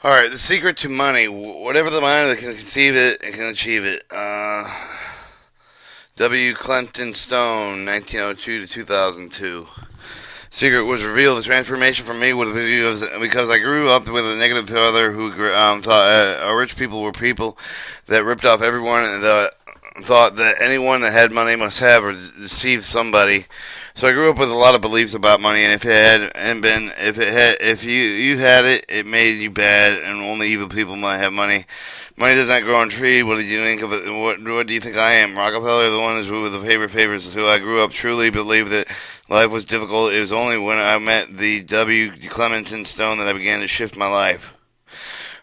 Alright, the secret to money. Whatever the mind that can conceive it and can achieve it. W. Clinton Stone, 1902 to 2002. Secret was revealed. The transformation for me was because I grew up with a negative father who thought rich people were people that ripped off everyone and thought that anyone that had money must have or deceive somebody. So I grew up with a lot of beliefs about money, and if you had it, it made you bad, and only evil people might have money. Money does not grow on trees. What do you think of it? What do you think I am? Rockefeller, the one who was the favorite favorites, who I grew up truly believed that life was difficult. It was only when I met the W. Clementon Stone that I began to shift my life.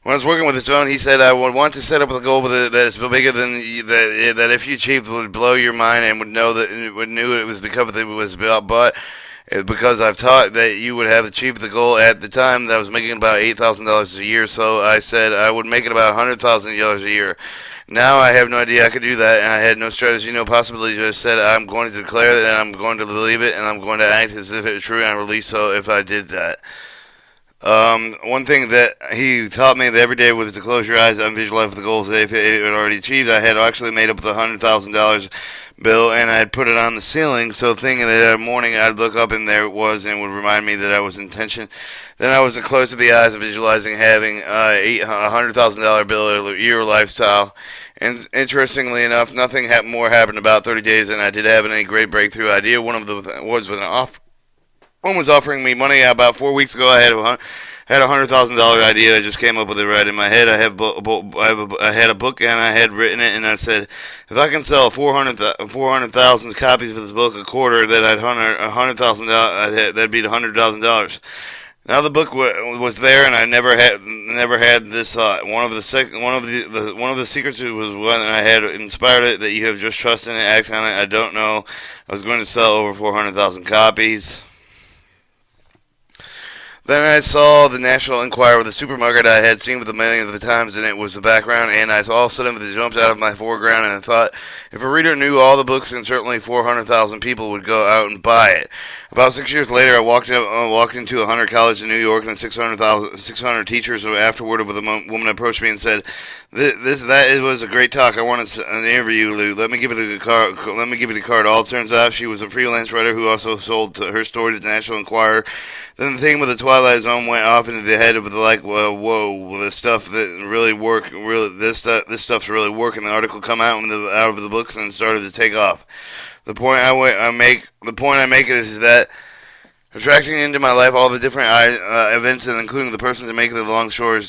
When I was working with Stone, he said I would want to set up a goal that is bigger than that. If you achieved, would blow your mind and would know that would knew it was because it was about. But because I've taught that you would have achieved the goal at the time that I was making about $8,000 a year. So I said I would make it about $100,000 a year. Now I have no idea I could do that, and I had no strategy, no possibility. Just said I'm going to declare that, and I'm going to believe it, and I'm going to act as if it was true, and I release so if I did that. One thing that he taught me that every day was to close your eyes and visualize the goals that if it had already achieved. I had actually made up the $100,000 bill and I had put it on the ceiling. So thinking that every morning I'd look up and there it was and would remind me that I was in tension. Then I was close to the eyes of visualizing having a $100,000 bill a year lifestyle. And interestingly enough, nothing more happened about 30 days, and I did have any great breakthrough idea. One of the was an off one was offering me money about 4 weeks ago. I had $100,000 idea. I just came up with it right in my head. I had a book and I had written it, and I said, if I can sell 400,000 copies of this book a quarter, that I'd $100,000. That'd be $100,000. Now the book was there, and I never had this thought. One of the secrets was when I had inspired it that you have just trust in it, act on it. I don't know. I was going to sell over 400,000 copies. Then I saw the National Enquirer with the supermarket I had seen with a million of the times, and it was the background, and I all of a sudden it jumped out of my foreground, and I thought, if a reader knew all the books, then certainly 400,000 people would go out and buy it. About 6 years later, I walked into a Hunter College in New York, and 600 teachers afterward, with a woman approached me and said, that was a great talk. I want an interview, Lou. Let me give you the card. Let me give you the card. All it turns out she was a freelance writer who also sold her story to the National Enquirer. Then the thing with the Twilight Zone went off into the head of the whoa, this stuff that really work, this stuff's really working. The article come out of the books and started to take off. I make is that attracting into my life all the different events, and including the person to make the long story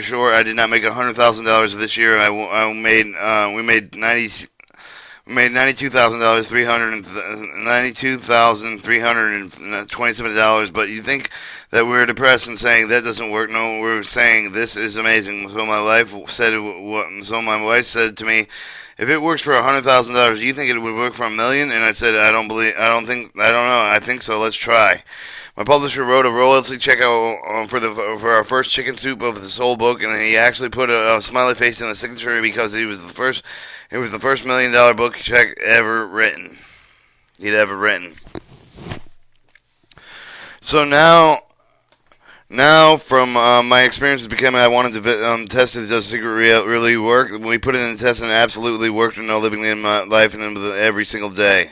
short, I did not make $100,000 this year. We made $92,000, $92,327. But you think that we're depressed and saying that doesn't work? No, we're saying this is amazing. So my wife said to me, if it works for $100,000, do you think it would work for a million? And I said, I don't know. I think so. Let's try. My publisher wrote a royalty check out for our first chicken soup of this whole book, and he actually put a smiley face in the signature because he was the first. It was the first $1 million book check ever written. He'd ever written. So now, from my experience becoming, I wanted to test if does Secret really work. When we put it in the test, and it absolutely worked, and now living in my life and every single day.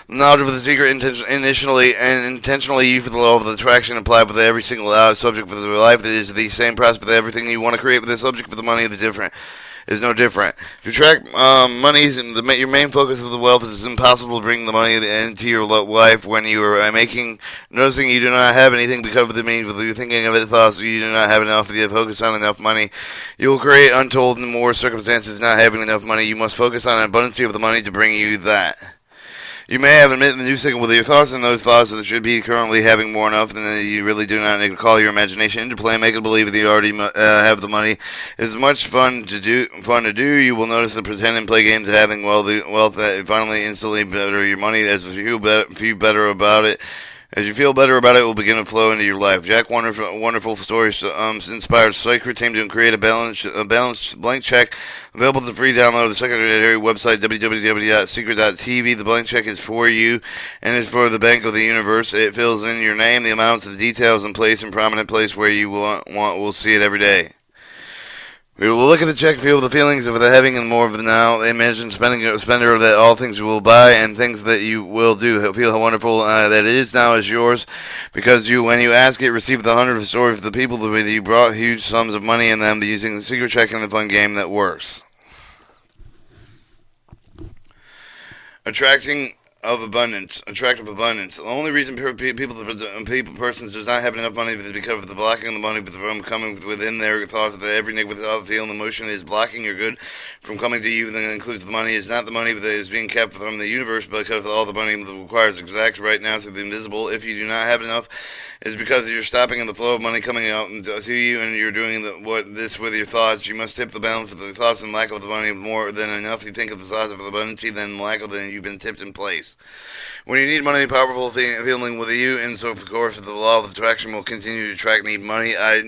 The knowledge of the secret intentionally used with the law of attraction applied with every single subject for the life is the same process with everything you want to create with the subject for the money is no different. To attract monies and your main focus of the wealth, it is impossible to bring the money into your life when you are noticing you do not have anything because of the means. With you thinking of it, thoughts you do not have enough. If you focus on enough money, you will create untold and more circumstances. Not having enough money, you must focus on an abundance of the money to bring you that. You may have admitted the new signal with your thoughts, and those thoughts that should be currently having more enough than you really do not need to call your imagination into play. Make it believe that you already have the money. It is much fun to do. You will notice the pretend and play games of having wealth that finally instantly better your money as you feel better about it. As you feel better about it, it will begin to flow into your life. Jack wonderful stories inspired Secret team to create a balanced blank check available to free download of the secretary website www.secret.tv. The blank check is for you and is for the Bank of the Universe. It fills in your name, the amounts, the details, and place in prominent place where you will see it every day. We will look at the check, feel the feelings of the having and more of the now. Imagine spender of that all things you will buy and things that you will do. Feel how wonderful that it is now is yours, because when you ask it, receive the 100th story of the people that you brought huge sums of money in them using the secret check and the fun game that works. Attractive abundance. The only reason persons does not have enough money is because of the blocking of the money from coming within their thoughts. That every negative thought, feeling, emotion is blocking your good from coming to you. That includes the money is not the money that is being kept from the universe, because all the money that requires exact right now through the invisible. If you do not have enough, it's because you're stopping in the flow of money coming out to you, and you're doing this with your thoughts. You must tip the balance with the thoughts and lack of the money more than enough. You think of the thoughts of abundance, then lack of then you've been tipped in place. When you need money, powerful feeling with you, and so of course the law of attraction will continue to attract need money. I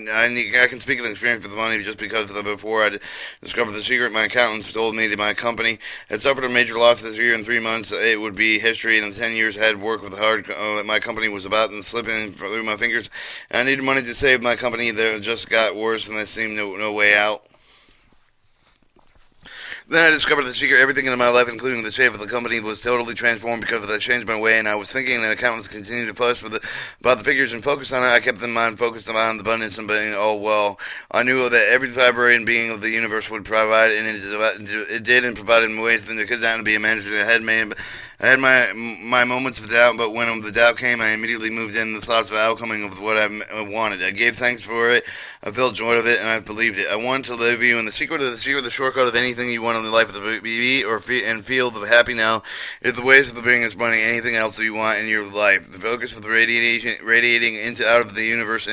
can speak of an experience with the money just because before I discovered the secret, my accountants told me that my company had suffered a major loss this year. In 3 months, it would be history, and in 10 years I had worked with hard. My company was about to slip in through my fingers. I needed money to save my company. There just got worse, and there seemed no way out. Then I discovered the secret. Everything in my life, including the shape of the company, was totally transformed because of that. Changed my way, and I was thinking that accountants continue to fuss about the figures and focus on it. I kept in mind focused on the abundance and being, oh well. I knew that every vibrating being of the universe would provide, and it did, and provided in ways that it could not be imagined. I had my moments of doubt, but when the doubt came, I immediately moved in the thoughts of outcome of what I wanted. I gave thanks for it. I felt joy of it, and I believed it. I wanted to live you, and the shortcut of anything you want in the life of the be and feel the happy now is the ways of the bringing us money. Anything else that you want in your life, the focus of the radiating out of the universe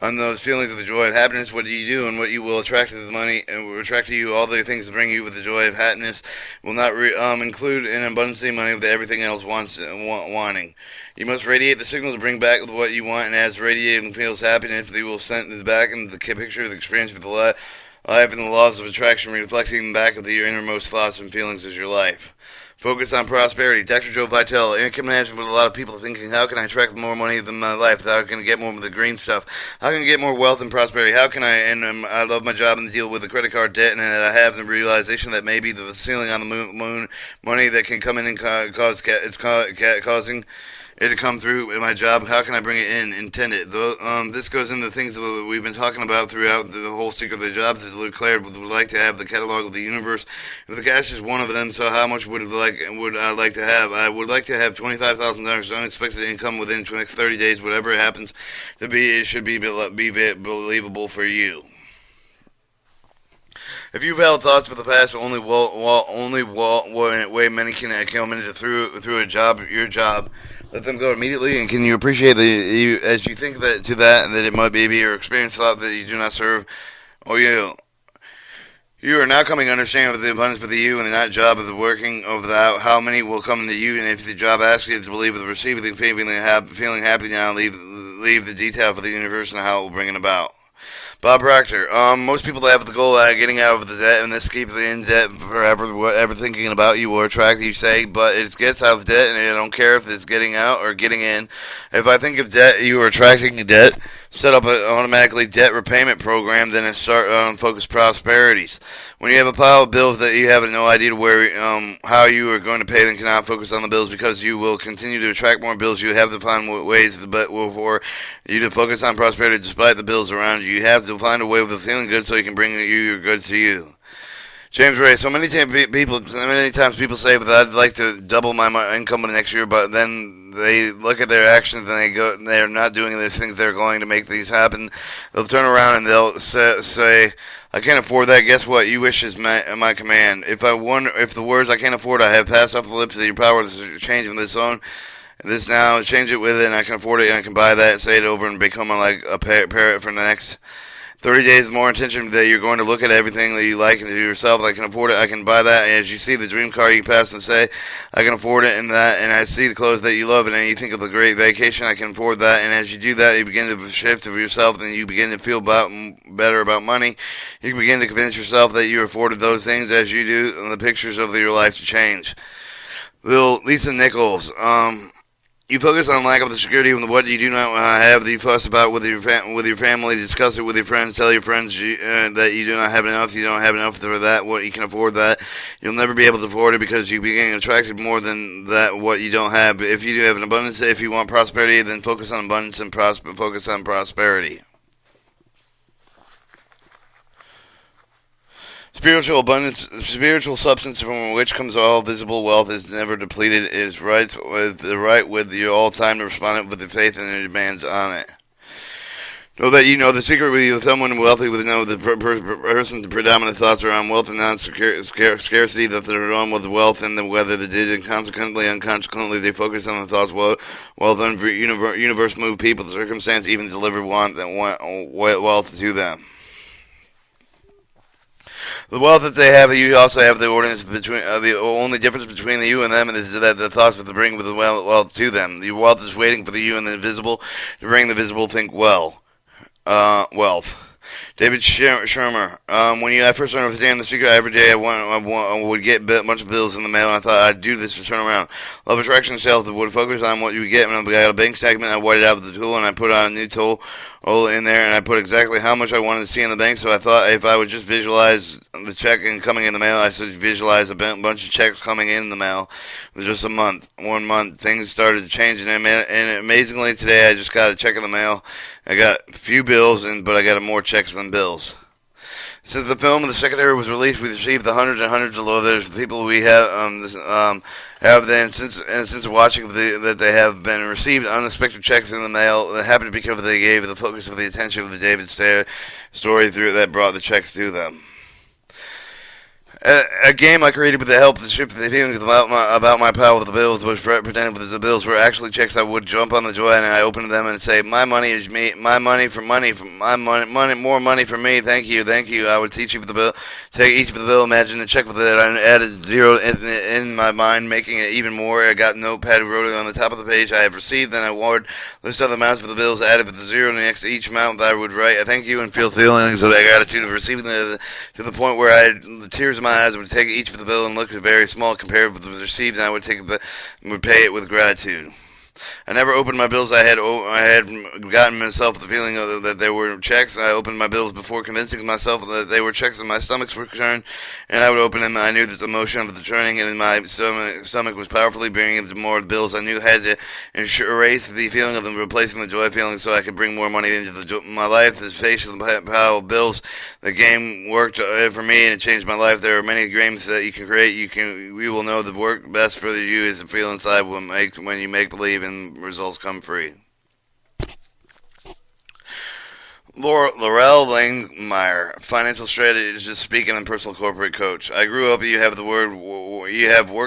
on those feelings of the joy of happiness. What do you do, and what you will attract to the money, and will attract to you all the things that bring you with the joy of happiness will not include an abundance of money that everything else wanting. You must radiate the signal to bring back what you want, and as radiating feels happiness, they will send it back into the picture of the experience of the life and the laws of attraction, reflecting back of your innermost thoughts and feelings as your life. Focus on prosperity. Dr. Joe Vitale. I can imagine with a lot of people thinking, how can I attract more money than my life? How can I get more of the green stuff? How can I get more wealth and prosperity? How can I, I love my job and deal with the credit card debt, and I have the realization that maybe the ceiling on the moon money that can come in and causing it to come through in my job. How can I bring it in, intend it? This goes into things that we've been talking about throughout the whole secret of the jobs. That Claire would like to have the catalog of the universe. If the cash is one of them, so how much would I like to have? I would like to have $25,000 unexpected income within the next 30 days. Whatever it happens to be, it should be believable for you. If you've held thoughts for the past, only way many can come into through a job, your job. Let them go immediately, and can you appreciate as you think that it might be your experience thought that you do not serve, or you are now coming to understand the abundance for the you and the not job of the working of the how many will come into you, and if the job asks you to believe the receiving feeling happy now, leave the detail for the universe and how it will bring it about. Bob Proctor. Most people that have the goal of getting out of the debt and this keep in debt forever, whatever thinking about you will attract, you say, but it gets out of debt, and I don't care if it's getting out or getting in. If I think of debt, you are attracting debt. Set up an automatically debt repayment program, then start on focused prosperities. When you have a pile of bills that you have no idea where how you are going to pay, then cannot focus on the bills because you will continue to attract more bills. You have to find ways for you to focus on prosperity despite the bills around you. You have to find a way of feeling good so you can bring your goods to you. James Ray. So many times people say that I'd like to double my income in the next year, but then they look at their actions and they're not doing these things. They're going to make these happen. They'll turn around and they'll say, I can't afford that. Guess what? You wish is my command. If the words I can't afford I have passed off the lips of your power to change in this own. This now, change it with it, and I can afford it, and I can buy that, say it over, and become like a parrot for the next 30 days more intention that you're going to look at everything that you like and do yourself. I can afford it. I can buy that. And as you see the dream car, you pass and say, I can afford it and that. And I see the clothes that you love and you think of the great vacation, I can afford that. And as you do that, you begin to shift of yourself and you begin to feel better about money. You can begin to convince yourself that you're afforded those things as you do and the pictures of your life to change. Little Lisa Nichols, you focus on lack of the security of what you do not have that you fuss about with your family, discuss it with your friends, tell your friends that you do not have enough, you don't have enough for that, what you can afford that. You'll never be able to afford it because you begin attracted more than that what you don't have. But if you do have an abundance, if you want prosperity, then focus on abundance and focus on prosperity. Spiritual abundance, spiritual substance from which comes all visible wealth is never depleted. It is right with you all time to respond with the faith and the demands on it. Know that you know the secret with someone wealthy would know the person's predominant thoughts are on wealth and non-scarcity, that they're on with wealth and whether they did, and consequently, unconsciously, they focus on the thoughts wealth and universe move people, the circumstance, even deliver wealth to them. The wealth that they have, you also have the ordinance between the only difference between you and them is that the thoughts that they bring with the wealth to them. The wealth is waiting for the you and the invisible to bring the visible. Think wealth. David Shermer. When I first started understanding the secret, every day I would get a bunch of bills in the mail, and I thought I'd do this to turn around. Love attraction self would focus on what you get. When I got a bank statement, I whited out with the tool, and I put on a new tool in there, and I put exactly how much I wanted to see in the bank. So I thought if I would just visualize the check and coming in the mail, I should visualize a bunch of checks coming in the mail. It was just 1 month. Things started to change, and amazingly today I just got a check in the mail. I got a few bills, but I got more checks than bills. Since the film of The Secretary was released, we've received the hundreds and hundreds of letters from people we have then since watching that they have been received unexpected checks in the mail that happened because they gave the focus of the attention of the David story through that brought the checks to them. A game I created with the help of the shift the feelings about my power with the bills was pretended with the bills were actually checks. I would jump on the joy and I opened them and say, "My money is me. My money for money. My money, more money for me. Thank you, thank you." I would teach you for the bill. Take each for the bill. Imagine the check with it. I added zero in my mind, making it even more. I got a notepad, wrote it on the top of the page. I have received. Then I would list out the amounts for the bills, added with the zero next to each amount. I would write, "I thank you," and feel feelings of that gratitude of receiving to the point where I had the tears in my eyes. I would take each for the bill and look at very small compared with the received, and I would pay it with gratitude. I never opened my bills. I had gotten myself the feeling that they were checks. I opened my bills before convincing myself that they were checks, and my stomachs were turned, and I would open them. I knew that the motion of the turning in my stomach was powerfully bringing more bills. I knew I had to erase the feeling of them, replacing the joy feeling, so I could bring more money into my life. The face of the pile of bills. The game worked for me, and it changed my life. There are many games that you can create. You will know the work best for you is to feel inside when you make believe, and results come free. Laurel Langmeyer, financial strategist speaking and personal corporate coach. I grew up. You have worked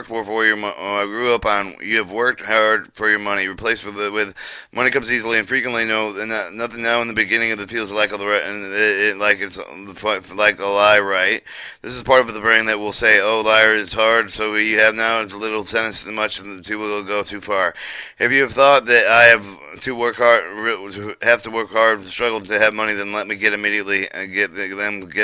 for your. I grew up on. You have worked hard for your money. Replaced with money comes easily and frequently. No, nothing now in the beginning of the feels like all the and like it's like a lie. Right. This is part of the brain that will say, "Oh, liar is hard." So you have now it's a little tennis too much, and the two will go too far. If you have thought that I have to work hard, struggle to have money, then let me get immediately and get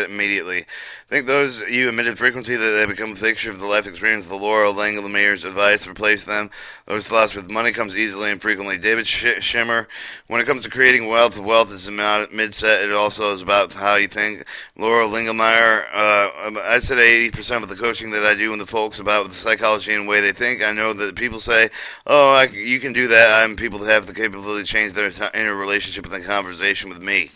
immediately. Think those you emitted frequency that they become a picture of the life experience of the Laurel Langmeyer's advice. Replace them. Those thoughts with money comes easily and frequently. David Shimmer. When it comes to creating wealth is mid-set. It also is about how you think. Laurel Langmeyer. I said 80% of the coaching that I do and the folks about the psychology and the way they think. I know that people say, "Oh, you can do that." I'm people that have the capability to change their inner relationship and the conversation with me.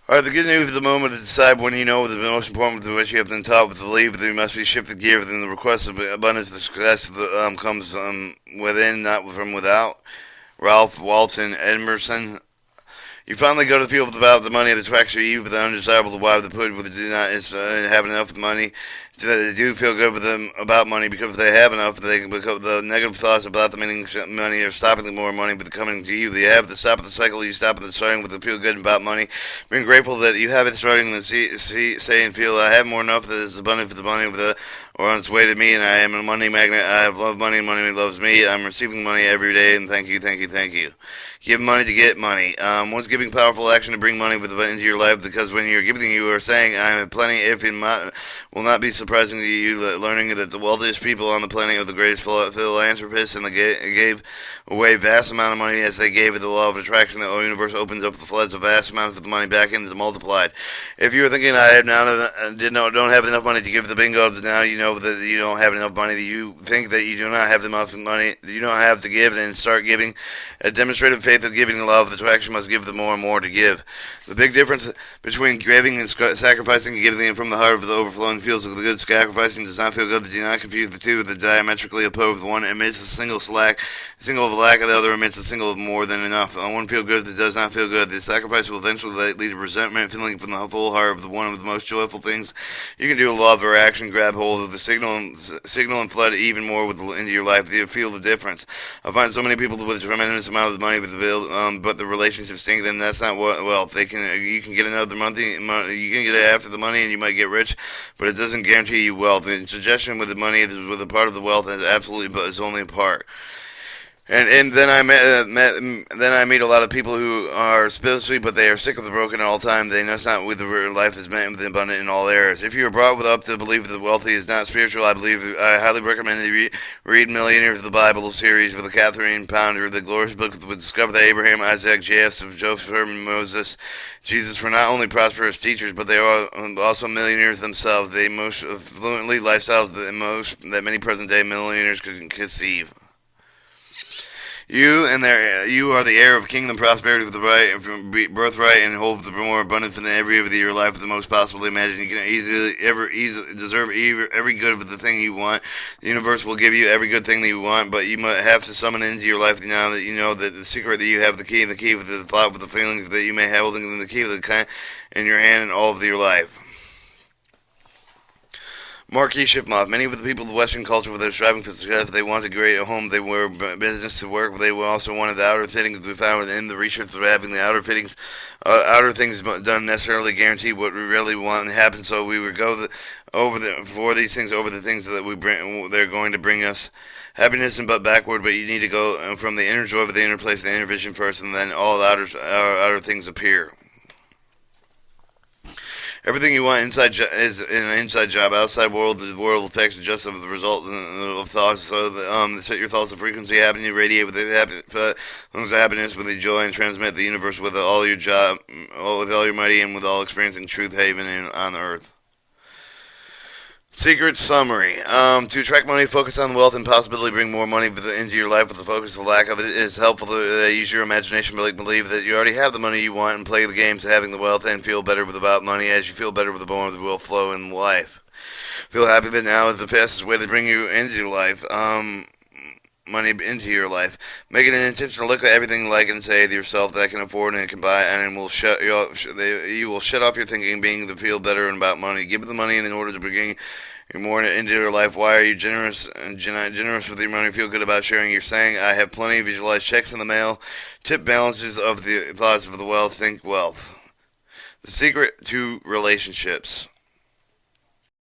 Alright, the good news at the moment is to decide when you know the most important to which you have been taught with the belief that you must be shifted gear within the request of abundance. The success comes within, not from without. Ralph Walton Emerson. You finally go to feel about the money that attracts you, but the undesirable, the why, the put, with the do not have enough money so that they do feel good with them about money because they have enough. They can become the negative thoughts about the meaning of money are stopping the more money but coming to you. They have to stop at the cycle. You stop at the starting with the feel good about money. Being grateful that you have it starting to say and feel I have more enough that it's abundant for the money of the or on its way to me, and I am a money magnet. I have love money, and money loves me. I'm receiving money every day, and thank you, thank you, thank you. Give money to get money. Once giving powerful action to bring money into your life, because when you're giving, you are saying, I have plenty, if in my, will not be surprising to you that learning that the wealthiest people on the planet are the greatest philanthropists, and they gave away vast amount of money as they gave it the law of attraction. The universe opens up the floods of vast amounts of the money back into the multiplied. If you were thinking I have now don't have enough money to give the bingo, now you know that you don't have enough money. That you think that you do not have enough money. You don't have to give, and start giving. A demonstrated faith of giving the law of attraction must give the more and more to give. The big difference between giving and sacrificing and giving from the heart of the overflowing feels of the good. Sacrificing does not feel good. Do not confuse the two. The diametrically opposed. One emits a single of the lack of the other emits a single of more than enough. One feel good that does not feel good. The sacrifice will eventually lead to resentment, feeling from the full heart of the one of the most joyful things you can do. Law of attraction, grab hold of the signal and flood even more into your life. You feel the difference. I find so many people with a tremendous amount of money with the bill, but the relationships stink. Then that's not what wealth. You can get another money. You can get it after the money, and you might get rich, but it doesn't guarantee you wealth. The suggestion with the money is with a part of the wealth is absolutely, but it's only a part. And then I meet a lot of people who are spiritually, but they are sick of the broken at all time. That's not with the life is meant with the abundant in all areas. If you are brought up to believe that the wealthy is not spiritual, I highly recommend that you read Millionaires of the Bible series with Catherine Pounder. The glorious book would discover that Abraham, Isaac, Joseph, Herman, Moses, Jesus were not only prosperous teachers, but they are also millionaires themselves. They most fluently lifestyles that many present-day millionaires could conceive. You are the heir of kingdom prosperity with the right birthright and hope the more abundant than every of your life with the most possibly imagine. You can easily deserve every good of the thing you want. The universe will give you every good thing that you want, but you might have to summon it into your life now that you know that the secret that you have the key with the thought, with the feelings that you may have holding the key of the kind in your hand in all of your life. Marquis Shipmoff. Many of the people of the Western culture, with their striving for success, they want to create a home, they were business to work, but they also wanted the outer fittings to be found within the research of having the outer things done necessarily guarantee what we really want to happen. So we would go for these things over the things that they're going to bring us happiness, and but backward. But you need to go from the inner joy of the inner place, the inner vision first, and then all the outer things appear. Everything you want is in an inside job. Outside world, the world effects just of the result of thoughts. So set your thoughts to frequency, happiness, radiate with the happiness, with the joy, and transmit the universe with all your job, with all your mighty, and with all experiencing truth haven on earth. Secret summary. To attract money, focus on wealth and possibility bring more money into your life with the focus of lack of it is helpful to use your imagination, but believe that you already have the money you want and play the games of having the wealth and feel better about money. As you feel better with the more that will flow in life. Feel happy that now is the fastest way to bring you into your life. Money into your life. Make it an intentional look at everything like and say to yourself that can afford and can buy, and will you will shut off your thinking being to feel better about money. Give the money in order to bring more into your life. Why are you generous with your money? Feel good about sharing. You're saying, I have plenty. Visualize checks in the mail. Tip balances of the thoughts of the wealth. Think wealth. The secret to relationships.